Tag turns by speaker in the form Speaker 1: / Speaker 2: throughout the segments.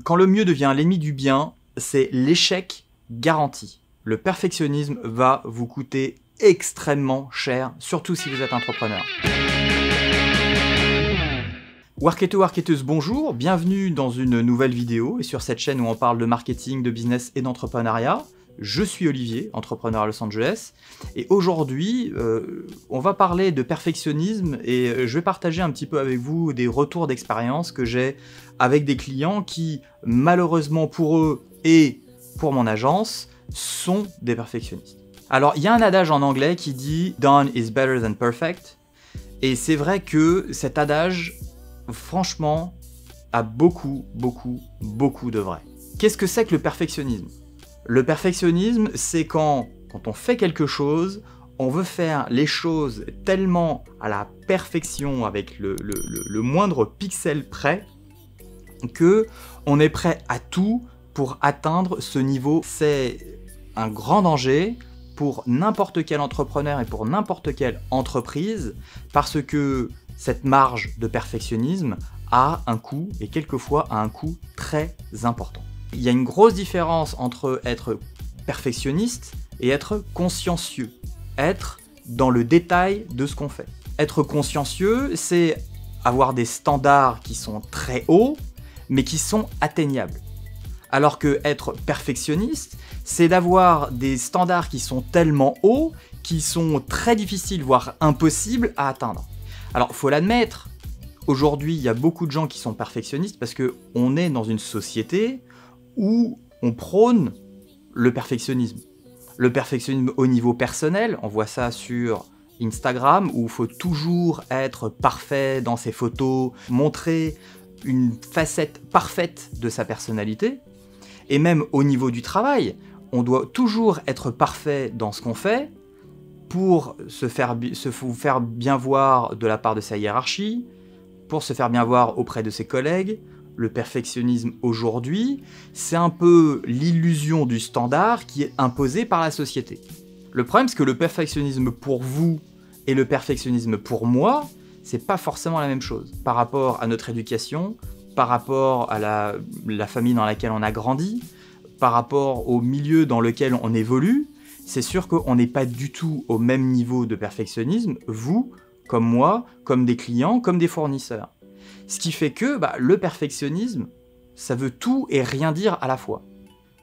Speaker 1: Quand le mieux devient l'ennemi du bien, c'est l'échec garanti. Le perfectionnisme va vous coûter extrêmement cher, surtout si vous êtes entrepreneur. Worketo, worketeuse, bonjour, bienvenue dans une nouvelle vidéo et sur cette chaîne où on parle de marketing, de business et d'entrepreneuriat. Je suis Olivier, entrepreneur à Los Angeles, et aujourd'hui, on va parler de perfectionnisme et je vais partager un petit peu avec vous des retours d'expérience que j'ai avec des clients qui, malheureusement pour eux et pour mon agence, sont des perfectionnistes. Alors, il y a un adage en anglais qui dit « Done is better than perfect », et c'est vrai que cet adage, franchement, a beaucoup de vrai. Qu'est-ce que c'est que le perfectionnisme ? Le perfectionnisme, c'est quand on fait quelque chose, on veut faire les choses tellement à la perfection, avec le moindre pixel près, que on est prêt à tout pour atteindre ce niveau. C'est un grand danger pour n'importe quel entrepreneur et pour n'importe quelle entreprise, parce que cette marge de perfectionnisme a un coût, et quelquefois a un coût très important. Il y a une grosse différence entre être perfectionniste et être consciencieux. Être dans le détail de ce qu'on fait. Être consciencieux, c'est avoir des standards qui sont très hauts, mais qui sont atteignables. Alors que être perfectionniste, c'est d'avoir des standards qui sont tellement hauts, qui sont très difficiles, voire impossibles à atteindre. Alors, faut l'admettre, aujourd'hui, il y a beaucoup de gens qui sont perfectionnistes parce qu'on est dans une société où on prône le perfectionnisme. Le perfectionnisme au niveau personnel, on voit ça sur Instagram, où il faut toujours être parfait dans ses photos, montrer une facette parfaite de sa personnalité. Et même au niveau du travail, on doit toujours être parfait dans ce qu'on fait pour se faire bien voir de la part de sa hiérarchie, pour se faire bien voir auprès de ses collègues. Le perfectionnisme aujourd'hui, c'est un peu l'illusion du standard qui est imposé par la société. Le problème, c'est que le perfectionnisme pour vous et le perfectionnisme pour moi, c'est pas forcément la même chose. Par rapport à notre éducation, par rapport à la famille dans laquelle on a grandi, par rapport au milieu dans lequel on évolue, c'est sûr qu'on n'est pas du tout au même niveau de perfectionnisme, vous, comme moi, comme des clients, comme des fournisseurs. Ce qui fait que le perfectionnisme, ça veut tout et rien dire à la fois.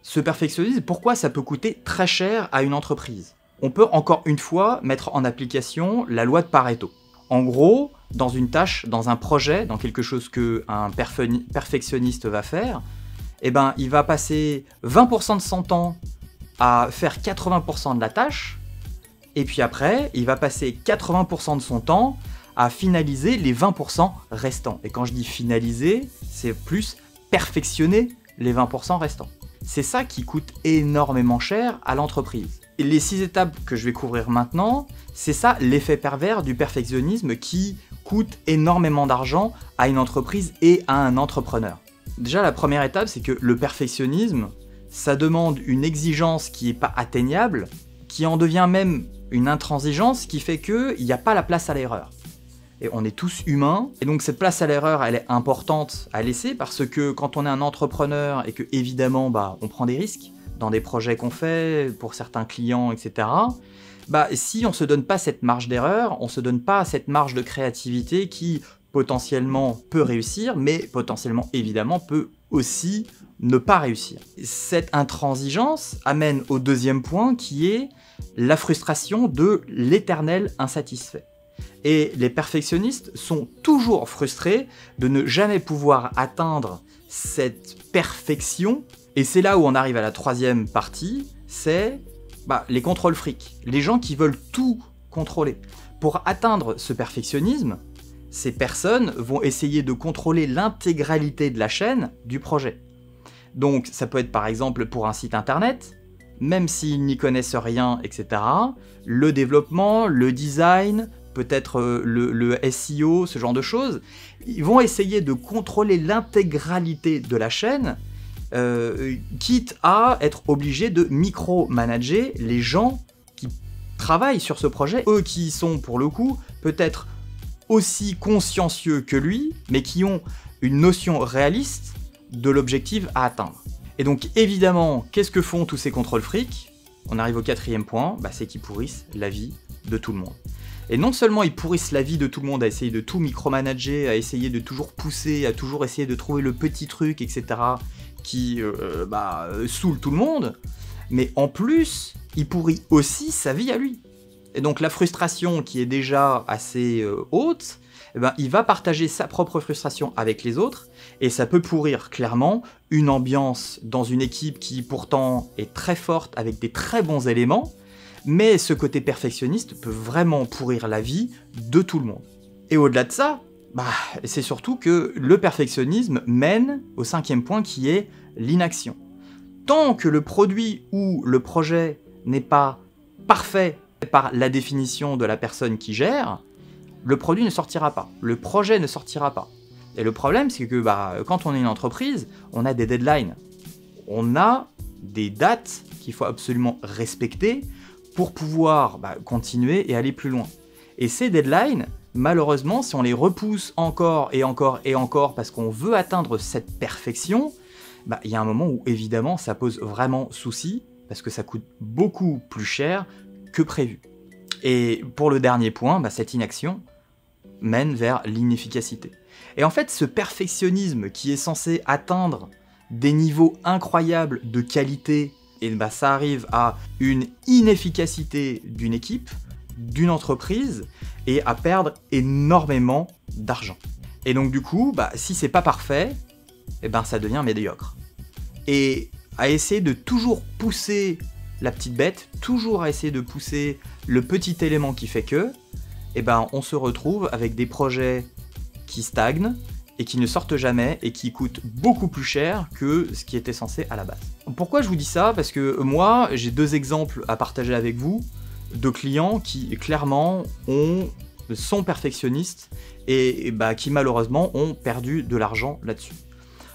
Speaker 1: Ce perfectionnisme, pourquoi ça peut coûter très cher à une entreprise ? On peut encore une fois mettre en application la loi de Pareto. En gros, dans une tâche, dans un projet, dans quelque chose qu'un perfectionniste va faire, il va passer 20% de son temps à faire 80% de la tâche, et puis après, il va passer 80% de son temps à finaliser les 20% restants. Et quand je dis finaliser, c'est plus perfectionner les 20% restants. C'est ça qui coûte énormément cher à l'entreprise. Et les 6 étapes que je vais couvrir maintenant, c'est ça l'effet pervers du perfectionnisme qui coûte énormément d'argent à une entreprise et à un entrepreneur. Déjà, la première étape, c'est que le perfectionnisme, ça demande une exigence qui n'est pas atteignable, qui en devient même une intransigeance qui fait qu'il n'y a pas la place à l'erreur. Et on est tous humains, et donc cette place à l'erreur, elle est importante à laisser, parce que quand on est un entrepreneur et que évidemment on prend des risques dans des projets qu'on fait, pour certains clients, etc., si on ne se donne pas cette marge d'erreur, on ne se donne pas cette marge de créativité qui potentiellement peut réussir, mais potentiellement évidemment peut aussi ne pas réussir. Cette intransigeance amène au deuxième point qui est la frustration de l'éternel insatisfait. Et les perfectionnistes sont toujours frustrés de ne jamais pouvoir atteindre cette perfection. Et c'est là où on arrive à la troisième partie, c'est les contrôles fric. Les gens qui veulent tout contrôler. Pour atteindre ce perfectionnisme, ces personnes vont essayer de contrôler l'intégralité de la chaîne du projet. Donc ça peut être par exemple pour un site internet, même s'ils n'y connaissent rien, etc. Le développement, le design, peut-être le SEO, ce genre de choses, ils vont essayer de contrôler l'intégralité de la chaîne, quitte à être obligés de micro-manager les gens qui travaillent sur ce projet, eux qui sont pour le coup peut-être aussi consciencieux que lui, mais qui ont une notion réaliste de l'objectif à atteindre. Et donc évidemment, qu'est-ce que font tous ces contrôles fric? On arrive au 4e point, c'est qu'ils pourrissent la vie de tout le monde. Et non seulement ils pourrissent la vie de tout le monde à essayer de tout micromanager, à essayer de toujours pousser, à toujours essayer de trouver le petit truc, etc. qui saoule tout le monde, mais en plus, il pourrit aussi sa vie à lui. Et donc la frustration qui est déjà assez haute, il va partager sa propre frustration avec les autres, et ça peut pourrir clairement une ambiance dans une équipe qui pourtant est très forte avec des très bons éléments, mais ce côté perfectionniste peut vraiment pourrir la vie de tout le monde. Et au-delà de ça, c'est surtout que le perfectionnisme mène au 5e point qui est l'inaction. Tant que le produit ou le projet n'est pas parfait par la définition de la personne qui gère, le produit ne sortira pas, le projet ne sortira pas. Et le problème, c'est que quand on est une entreprise, on a des deadlines. On a des dates qu'il faut absolument respecter pour pouvoir continuer et aller plus loin. Et ces deadlines, malheureusement, si on les repousse encore et encore et encore parce qu'on veut atteindre cette perfection, il y a un moment où évidemment ça pose vraiment souci parce que ça coûte beaucoup plus cher que prévu. Et pour le dernier point, cette inaction mène vers l'inefficacité. Et en fait, ce perfectionnisme qui est censé atteindre des niveaux incroyables de qualité, et ça arrive à une inefficacité d'une équipe, d'une entreprise, et à perdre énormément d'argent. Et donc du coup, si c'est pas parfait, ça devient médiocre. Et à essayer de toujours pousser la petite bête, toujours à essayer de pousser le petit élément qui fait que, on se retrouve avec des projets qui stagnent et qui ne sortent jamais et qui coûtent beaucoup plus cher que ce qui était censé à la base. Pourquoi je vous dis ça? Parce que moi, j'ai 2 exemples à partager avec vous de clients qui clairement sont perfectionnistes et qui malheureusement ont perdu de l'argent là-dessus.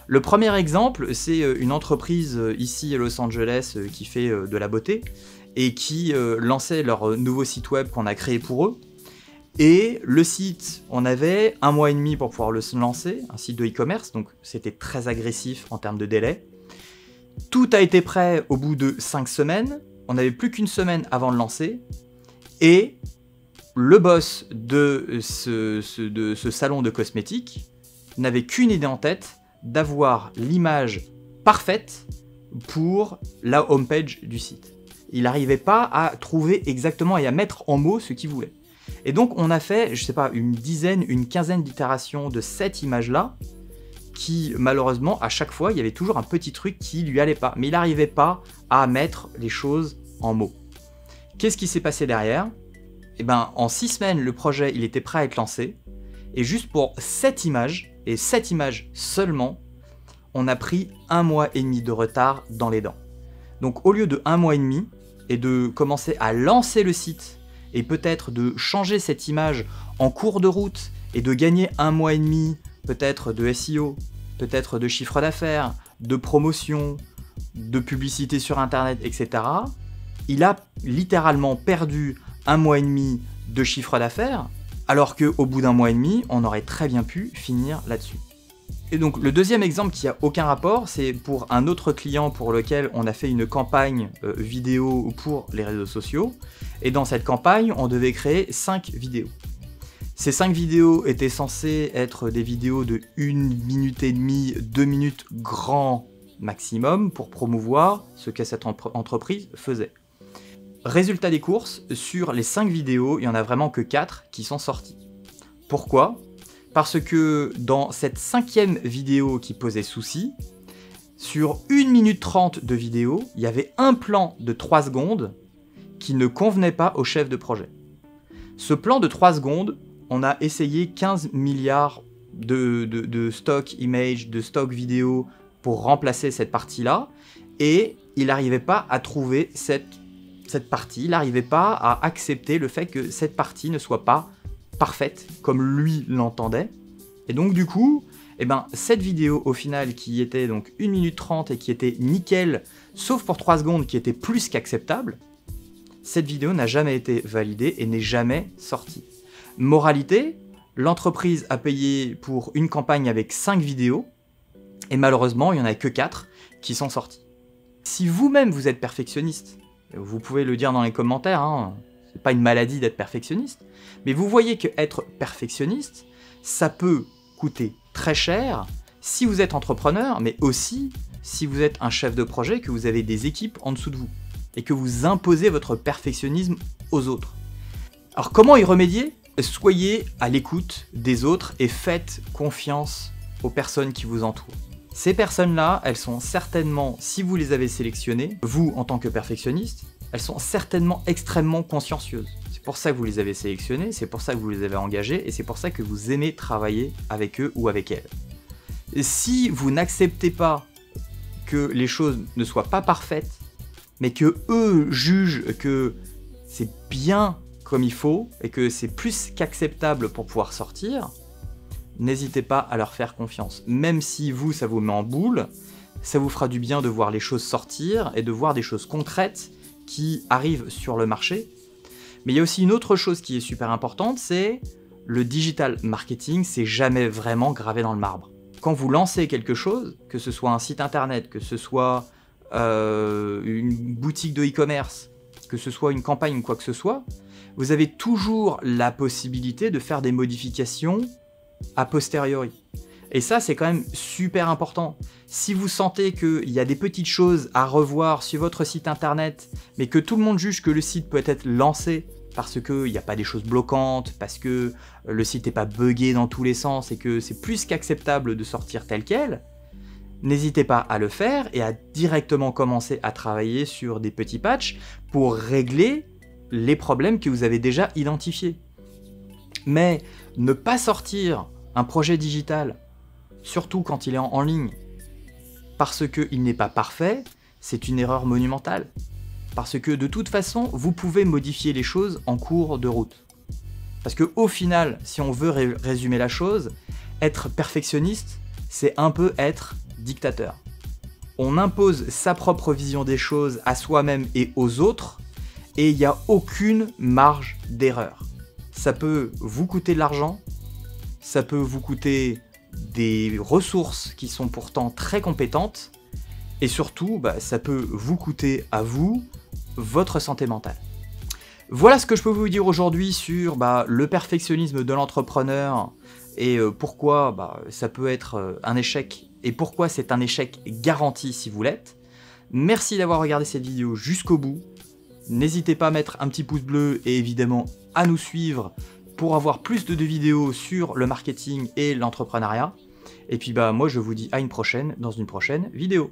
Speaker 1: Le premier exemple, c'est une entreprise ici à Los Angeles qui fait de la beauté et qui lançait leur nouveau site web qu'on a créé pour eux. Et le site, on avait 1 mois et demi pour pouvoir le lancer, un site de e-commerce, donc c'était très agressif en termes de délai. Tout a été prêt au bout de 5 semaines, on n'avait plus qu'une semaine avant de lancer, et le boss de ce salon de cosmétiques n'avait qu'une idée en tête, d'avoir l'image parfaite pour la homepage du site. Il n'arrivait pas à trouver exactement et à mettre en mots ce qu'il voulait. Et donc on a fait, je sais pas, une quinzaine d'itérations de cette image-là, qui malheureusement, à chaque fois, il y avait toujours un petit truc qui lui allait pas. Mais il n'arrivait pas à mettre les choses en mots. Qu'est-ce qui s'est passé derrière? En 6 semaines, le projet il était prêt à être lancé. Et juste pour cette image, et cette image seulement, on a pris 1 mois et demi de retard dans les dents. Donc au lieu de 1 mois et demi, et de commencer à lancer le site, et peut-être de changer cette image en cours de route, et de gagner 1 mois et demi, peut-être de SEO, peut-être de chiffre d'affaires, de promotion, de publicité sur internet, etc. Il a littéralement perdu 1 mois et demi de chiffre d'affaires, alors qu'au bout d'1 mois et demi, on aurait très bien pu finir là-dessus. Et donc le deuxième exemple qui n'a aucun rapport, c'est pour un autre client pour lequel on a fait une campagne vidéo pour les réseaux sociaux. Et dans cette campagne, on devait créer 5 vidéos. Ces 5 vidéos étaient censées être des vidéos de 1 minute et demie, 2 minutes grand maximum pour promouvoir ce que cette entreprise faisait. Résultat des courses, sur les 5 vidéos, il n'y en a vraiment que 4 qui sont sorties. Pourquoi ? Parce que dans cette 5e vidéo qui posait souci, sur 1 minute 30 de vidéo, il y avait un plan de 3 secondes qui ne convenait pas au chef de projet. Ce plan de 3 secondes, on a essayé 15 milliards de stock image, de stock vidéo pour remplacer cette partie-là, et il n'arrivait pas à trouver cette partie, il n'arrivait pas à accepter le fait que cette partie ne soit pas parfaite comme lui l'entendait. Et donc du coup, cette vidéo au final qui était donc 1 minute 30 et qui était nickel, sauf pour 3 secondes qui était plus qu'acceptable, cette vidéo n'a jamais été validée et n'est jamais sortie. Moralité, l'entreprise a payé pour une campagne avec 5 vidéos, Et malheureusement, il n'y en a que 4 qui sont sortis. Si vous-même vous êtes perfectionniste, vous pouvez le dire dans les commentaires, hein, c'est pas une maladie d'être perfectionniste, mais vous voyez que être perfectionniste, ça peut coûter très cher si vous êtes entrepreneur, mais aussi si vous êtes un chef de projet, que vous avez des équipes en dessous de vous, et que vous imposez votre perfectionnisme aux autres. Alors comment y remédier? Soyez à l'écoute des autres et faites confiance aux personnes qui vous entourent. Ces personnes-là, elles sont certainement, si vous les avez sélectionnées, vous en tant que perfectionniste, elles sont certainement extrêmement consciencieuses. C'est pour ça que vous les avez sélectionnées, c'est pour ça que vous les avez engagées, et c'est pour ça que vous aimez travailler avec eux ou avec elles. Et si vous n'acceptez pas que les choses ne soient pas parfaites, mais que eux jugent que c'est bien comme il faut, et que c'est plus qu'acceptable pour pouvoir sortir, n'hésitez pas à leur faire confiance. Même si vous, ça vous met en boule, ça vous fera du bien de voir les choses sortir et de voir des choses concrètes qui arrivent sur le marché. Mais il y a aussi une autre chose qui est super importante, c'est le digital marketing, c'est jamais vraiment gravé dans le marbre. Quand vous lancez quelque chose, que ce soit un site internet, que ce soit une boutique de e-commerce, que ce soit une campagne ou quoi que ce soit, vous avez toujours la possibilité de faire des modifications a posteriori. Et ça, c'est quand même super important. Si vous sentez qu'il y a des petites choses à revoir sur votre site internet, mais que tout le monde juge que le site peut être lancé parce qu'il n'y a pas des choses bloquantes, parce que le site n'est pas buggé dans tous les sens et que c'est plus qu'acceptable de sortir tel quel, n'hésitez pas à le faire et à directement commencer à travailler sur des petits patchs pour régler les problèmes que vous avez déjà identifiés. Mais ne pas sortir un projet digital, surtout quand il est en ligne, parce qu'il n'est pas parfait, c'est une erreur monumentale. Parce que de toute façon, vous pouvez modifier les choses en cours de route. Parce qu'au final, si on veut résumer la chose, être perfectionniste, c'est un peu être dictateur. On impose sa propre vision des choses à soi-même et aux autres, et il n'y a aucune marge d'erreur. Ça peut vous coûter de l'argent, ça peut vous coûter des ressources qui sont pourtant très compétentes, et surtout, ça peut vous coûter à vous votre santé mentale. Voilà ce que je peux vous dire aujourd'hui sur le perfectionnisme de l'entrepreneur et pourquoi ça peut être un échec et pourquoi c'est un échec garanti si vous l'êtes. Merci d'avoir regardé cette vidéo jusqu'au bout. N'hésitez pas à mettre un petit pouce bleu et évidemment à nous suivre pour avoir plus de vidéos sur le marketing et l'entrepreneuriat. Et puis moi je vous dis à une prochaine dans une prochaine vidéo.